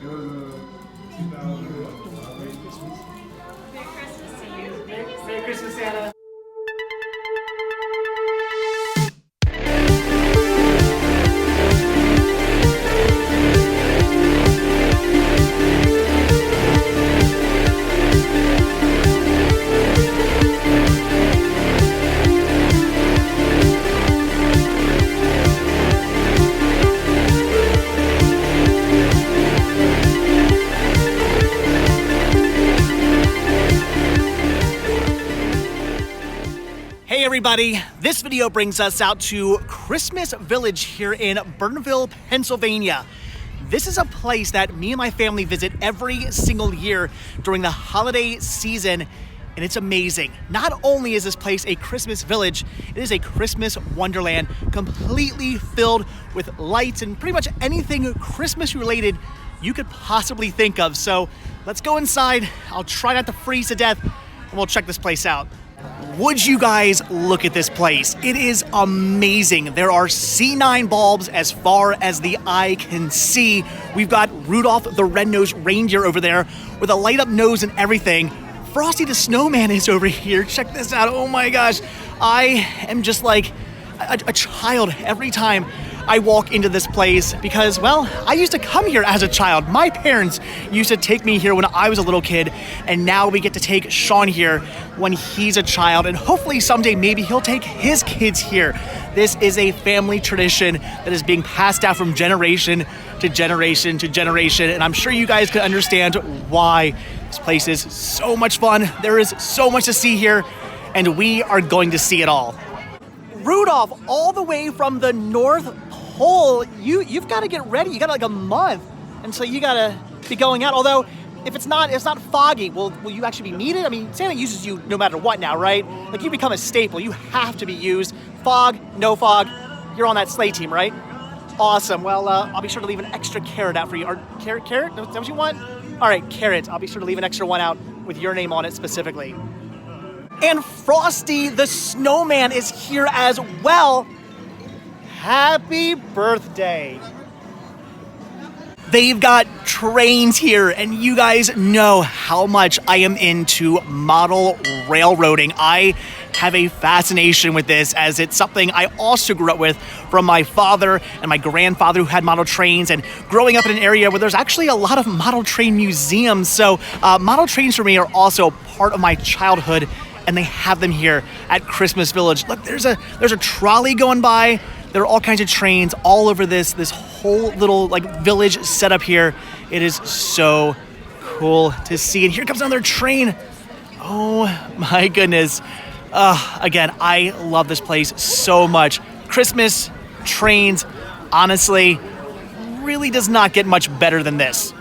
Christmas to you. Merry Christmas, Santa. Hey everybody, this video brings us out to Christmas Village here in Bernville, Pennsylvania. This is a place that me and my family visit every single year during the holiday season, and it's amazing. Not only is this place a Christmas village, it is a Christmas wonderland completely filled with lights and pretty much anything Christmas related you could possibly think of. So let's go inside. I'll try not to freeze to death and we'll check this place out. Would you guys look at this place? It is amazing. There are C9 bulbs as far as the eye can see. We've got Rudolph the Red-Nosed Reindeer over there with a light up nose and everything. Frosty the Snowman is over here. Check this out. Oh my gosh. I am just like a child every time I walk into this place because, well, I used to come here as a child. My parents used to take me here when I was a little kid, and now we get to take Sean here when he's a child, and hopefully someday maybe he'll take his kids here. This is a family tradition that is being passed down from generation to generation to generation, and I'm sure you guys can understand why this place is so much fun. There is so much to see here, and we are going to see it all. Rudolph, all the way from the North Pole, you've got to get ready. You got like a month, and so you got to be going out. Although, if it's not foggy, will you actually be needed? I mean, Santa uses you no matter what now, right? Like you become a staple. You have to be used. Fog, no fog, you're on that sleigh team, right? Awesome. Well, I'll be sure to leave an extra carrot out for you. Or carrot? Is that what you want? All right, carrot. I'll be sure to leave an extra one out with your name on it specifically. And Frosty the Snowman is here as well. Happy birthday. They've got trains here, and you guys know how much I am into model railroading. I have a fascination with this, as it's something I also grew up with from my father and my grandfather who had model trains, and growing up in an area where there's actually a lot of model train museums. So model trains for me are also part of my childhood, and they have them here at Christmas Village. Look, there's a trolley going by. There are all kinds of trains all over this whole little like village setup here. It is so cool to see. And here comes another train. Oh my goodness. Again, I love this place so much. Christmas, trains, honestly, really does not get much better than this.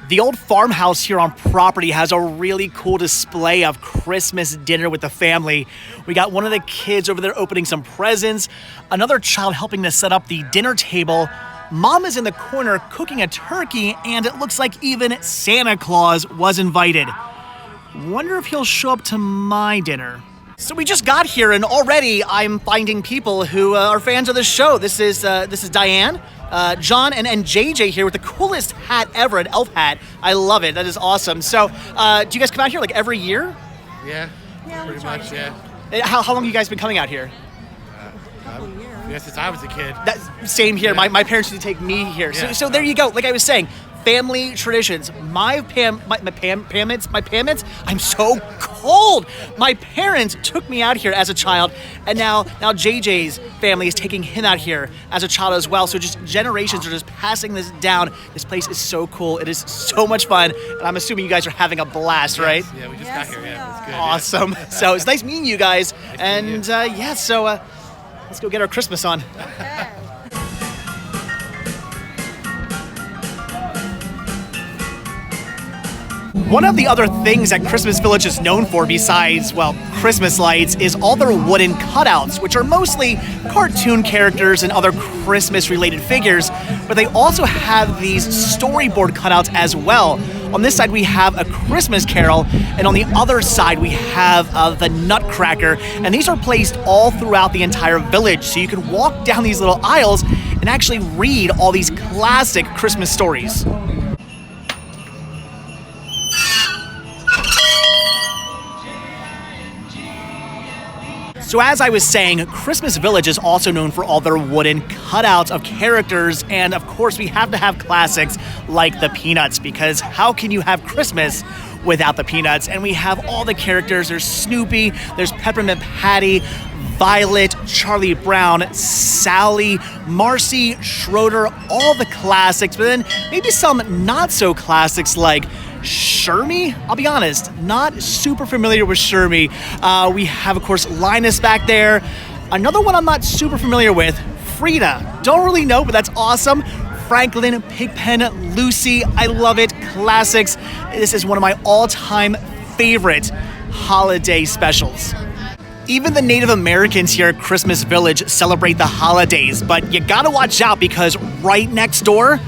The old farmhouse here on property has a really cool display of Christmas dinner with the family. We got one of the kids over there opening some presents, another child helping to set up the dinner table. Mom is in the corner cooking a turkey, and it looks like even Santa Claus was invited. Wonder if he'll show up to my dinner. So we just got here, and already I'm finding people who are fans of the show. This is Diane, John, and JJ here with the coolest hat ever, an elf hat. I love it. That is awesome. So, do you guys come out here like every year? Yeah, pretty much, yeah. How long have you guys been coming out here? Yeah, since I was a kid. Same here. Yeah. My parents used to take me here. Yeah. So there you go. Like I was saying, family traditions. My parents, I'm so cold. My parents took me out here as a child, and now JJ's family is taking him out here as a child as well. So just generations are just passing this down. This place is so cool. It is so much fun, and I'm assuming you guys are having a blast, right? Yeah, we just got here. Yeah, it's good. Awesome. Yeah. So it's nice meeting you guys, and you. so let's go get our Christmas on. Okay. One of the other things that Christmas Village is known for besides, well, Christmas lights is all their wooden cutouts, which are mostly cartoon characters and other Christmas-related figures, but they also have these storyboard cutouts as well. On this side, we have a Christmas Carol, and on the other side, we have the Nutcracker, and these are placed all throughout the entire village, so you can walk down these little aisles and actually read all these classic Christmas stories. So as I was saying, Christmas Village is also known for all their wooden cutouts of characters, and of course we have to have classics like the Peanuts, because how can you have Christmas without the Peanuts? And we have all the characters. There's Snoopy, there's Peppermint Patty, Violet, Charlie Brown, Sally, Marcy, Schroeder, all the classics, but then maybe some not so classics like Shermie. I'll be honest, not super familiar with Shermie. We have, of course, Linus back there. Another one I'm not super familiar with, Frida. Don't really know, but that's awesome. Franklin, Pigpen, Lucy, I love it. Classics. This is one of my all-time favorite holiday specials. Even the Native Americans here at Christmas Village celebrate the holidays, but you gotta watch out because right next door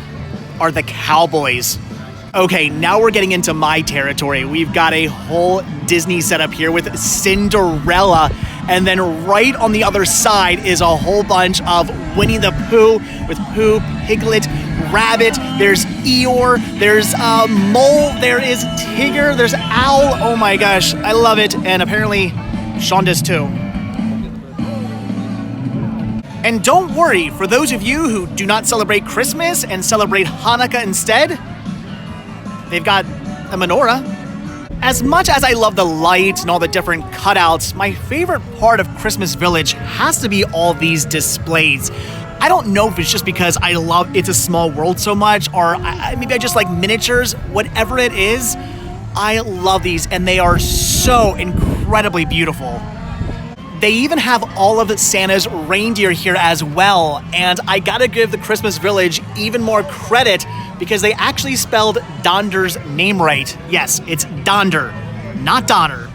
are the cowboys. Okay, now we're getting into my territory. We've got a whole Disney setup here with Cinderella, and then right on the other side is a whole bunch of Winnie the Pooh with Pooh, Piglet, Rabbit, there's Eeyore, there's Mole, there is Tigger, there's Owl. Oh my gosh, I love it, and apparently Sean does too. And don't worry, for those of you who do not celebrate Christmas and celebrate Hanukkah instead, they've got a menorah. As much as I love the lights and all the different cutouts, my favorite part of Christmas Village has to be all these displays. I don't know if it's just because I love It's a Small World so much, or maybe I just like miniatures. Whatever it is, I love these, and they are so incredibly beautiful. They even have all of Santa's reindeer here as well, and I gotta give the Christmas Village even more credit because they actually spelled Donder's name right. Yes, it's Donder, not Donner.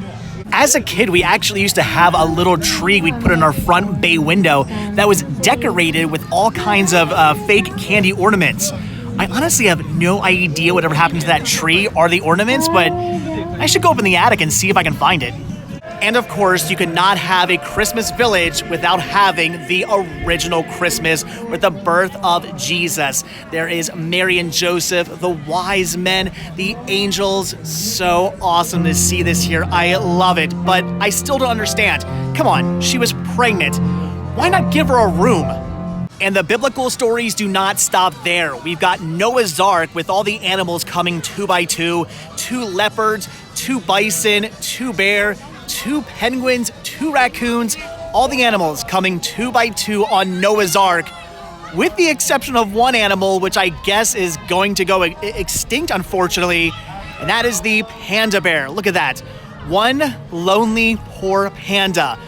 As a kid, we actually used to have a little tree we'd put in our front bay window that was decorated with all kinds of fake candy ornaments. I honestly have no idea whatever happened to that tree or the ornaments, but I should go up in the attic and see if I can find it. And of course, you could not have a Christmas Village without having the original Christmas with the birth of Jesus. There is Mary and Joseph, the wise men, the angels. So awesome to see this here. I love it, but I still don't understand. Come on, she was pregnant. Why not give her a room? And the biblical stories do not stop there. We've got Noah's Ark with all the animals coming 2 by 2, 2 leopards, 2 bison, 2 bear, 2 penguins, 2 raccoons, all the animals coming 2 by 2 on Noah's Ark, with the exception of one animal, which I guess is going to go extinct, unfortunately, and that is the panda bear. Look at that. One lonely, poor panda.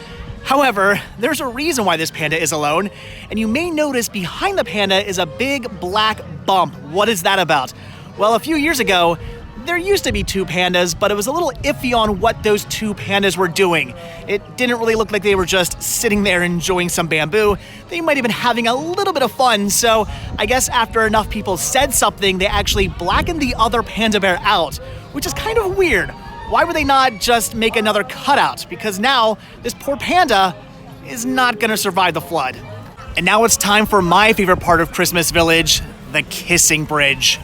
However, there's a reason why this panda is alone, and you may notice behind the panda is a big black bump. What is that about? Well, a few years ago, there used to be 2 pandas, but it was a little iffy on what those 2 pandas were doing. It didn't really look like they were just sitting there enjoying some bamboo. They might have been having a little bit of fun, so I guess after enough people said something, they actually blackened the other panda bear out, which is kind of weird. Why would they not just make another cutout? Because now this poor panda is not gonna survive the flood. And now it's time for my favorite part of Christmas Village, the kissing bridge.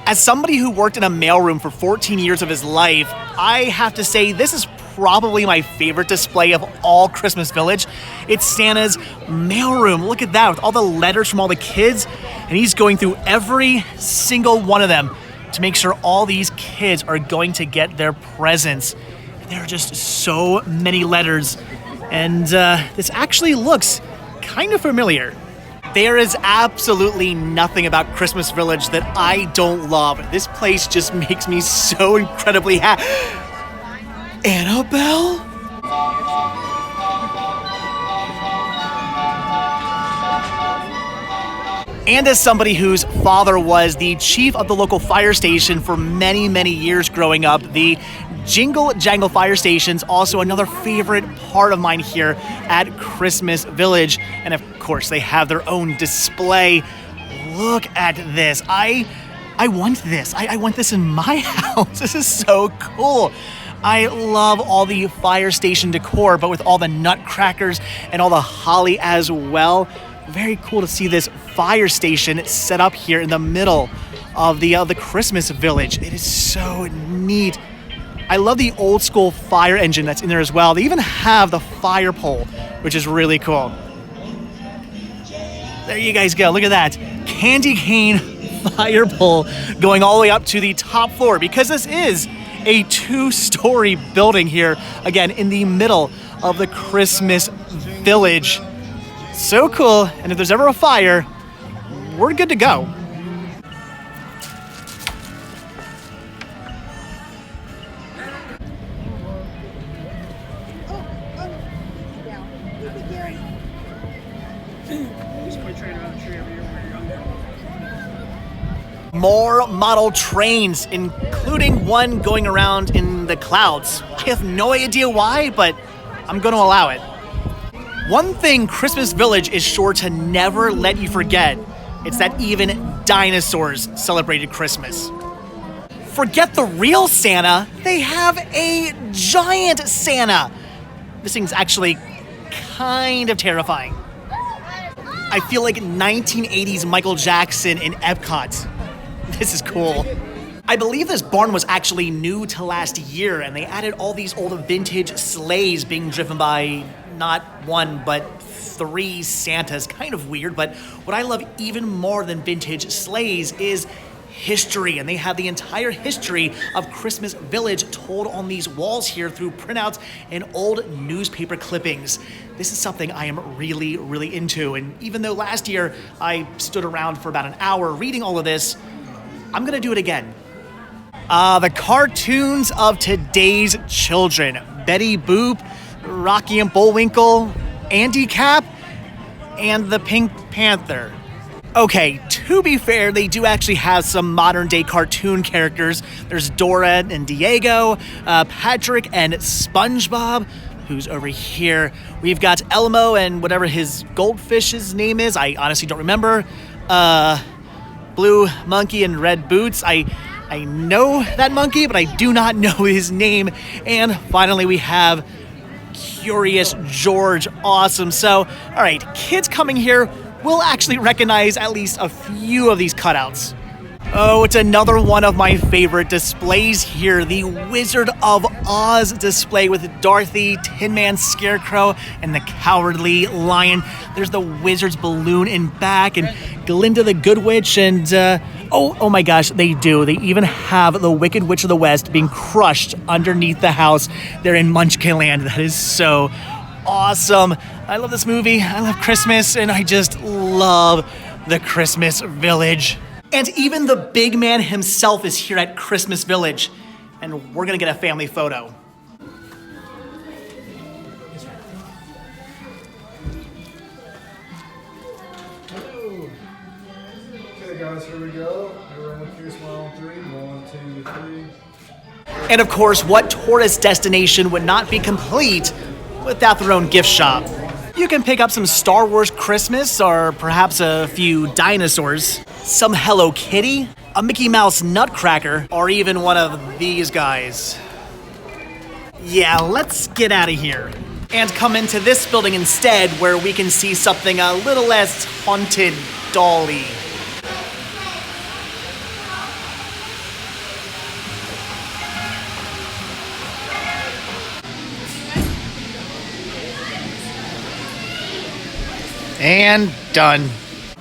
As somebody who worked in a mailroom for 14 years of his life, I have to say this is probably my favorite display of all Christmas Village. It's Santa's mailroom. Look at that, with all the letters from all the kids, and he's going through every single one of them to make sure all these kids are going to get their presents. There are just so many letters, and this actually looks kind of familiar. There is absolutely nothing about Christmas Village that I don't love. This place just makes me so incredibly happy. Annabelle? And as somebody whose father was the chief of the local fire station for many, many years growing up, the Jingle Jangle Fire Station's also another favorite part of mine here at Christmas Village. And of course, they have their own display. Look at this. I want this. I want this in my house. This is so cool. I love all the fire station decor, but with all the nutcrackers and all the holly as well. Very cool to see this fire station set up here in the middle of the Christmas Village. It is so neat. I love the old school fire engine that's in there as well. They even have the fire pole, which is really cool. There you guys go. Look at that. Candy cane fire pole going all the way up to the top floor, because this is a 2-story building here, again, in the middle of the Christmas Village. So cool. And if there's ever a fire, we're good to go. More model trains, including one going around in the clouds. I have no idea why, but I'm going to allow it. One thing Christmas Village is sure to never let you forget, it's that even dinosaurs celebrated Christmas. Forget the real Santa, they have a giant Santa. This thing's actually kind of terrifying. I feel like 1980s Michael Jackson in Epcot. This is cool. I believe this barn was actually new to last year, and they added all these old vintage sleighs being driven by not one, but 3 Santas. Kind of weird, but what I love even more than vintage sleighs is history, and they have the entire history of Christmas Village told on these walls here through printouts and old newspaper clippings. This is something I am really, really into, and even though last year I stood around for about an hour reading all of this, I'm gonna do it again. The cartoons of today's children. Betty Boop, Rocky and Bullwinkle, Andy Cap, and the Pink Panther. Okay, to be fair, they do actually have some modern day cartoon characters. There's Dora and Diego, Patrick and SpongeBob, who's over here. We've got Elmo and whatever his goldfish's name is. I honestly don't remember. Blue Monkey and Red Boots. I know that monkey, but I do not know his name. And finally, we have Curious George. Awesome. So, all right, kids coming here will actually recognize at least a few of these cutouts. Oh, it's another one of my favorite displays here, the Wizard of Oz display with Dorothy, Tin Man, Scarecrow, and the Cowardly Lion. There's the Wizard's balloon in back, and Glinda the Good Witch, and oh my gosh, they do. They even have the Wicked Witch of the West being crushed underneath the house there in Munchkinland. That is so awesome. I love this movie. I love Christmas, and I just love the Christmas Village. And even the big man himself is here at Christmas Village. And we're gonna get a family photo. Okay guys, here we go. Everyone with your smile on 3. 1, 2, 3. And of course, what tourist destination would not be complete without their own gift shop? You can pick up some Star Wars Christmas, or perhaps a few dinosaurs, some Hello Kitty, a Mickey Mouse Nutcracker, or even one of these guys. Yeah, let's get out of here and come into this building instead, where we can see something a little less haunted dolly. And done.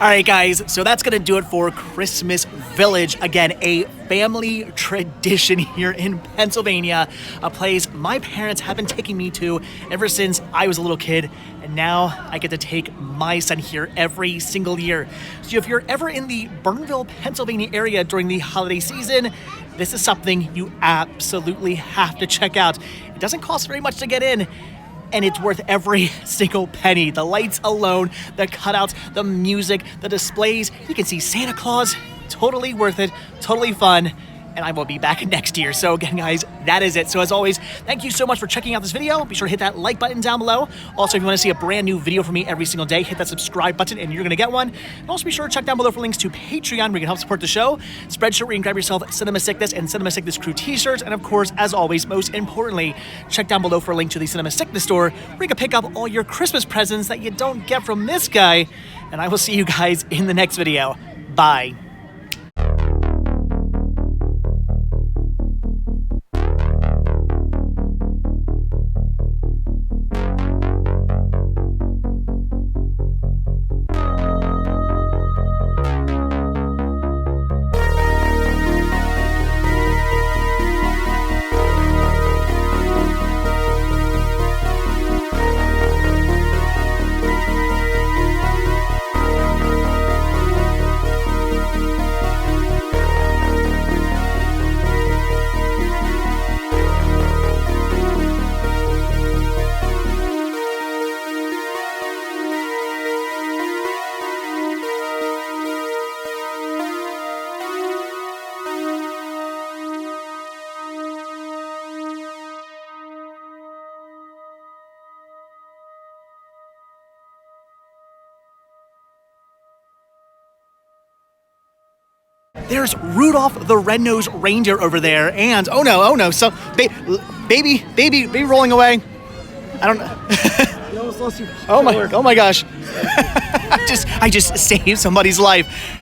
All right, guys, so that's gonna do it for Christmas Village. Again, a family tradition here in Pennsylvania, a place my parents have been taking me to ever since I was a little kid, and now I get to take my son here every single year. So if you're ever in the Bernville, Pennsylvania area during the holiday season, this is something you absolutely have to check out. It doesn't cost very much to get in, and it's worth every single penny. The lights alone, the cutouts, the music, the displays. You can see Santa Claus. Totally worth it, totally fun. And I will be back next year. So again, guys, that is it. So as always, thank you so much for checking out this video. Be sure to hit that like button down below. Also, if you want to see a brand new video from me every single day, hit that subscribe button and you're going to get one. And also be sure to check down below for links to Patreon where you can help support the show, Spreadshirt where you can grab yourself Cinema Sickness and Cinema Sickness Crew t-shirts. And of course, as always, most importantly, check down below for a link to the Cinema Sickness store where you can pick up all your Christmas presents that you don't get from this guy. And I will see you guys in the next video. Bye. There's Rudolph the Red-Nosed Reindeer over there, and oh no, so baby rolling away. I don't know. You almost lost your Oh my gosh. I just saved somebody's life.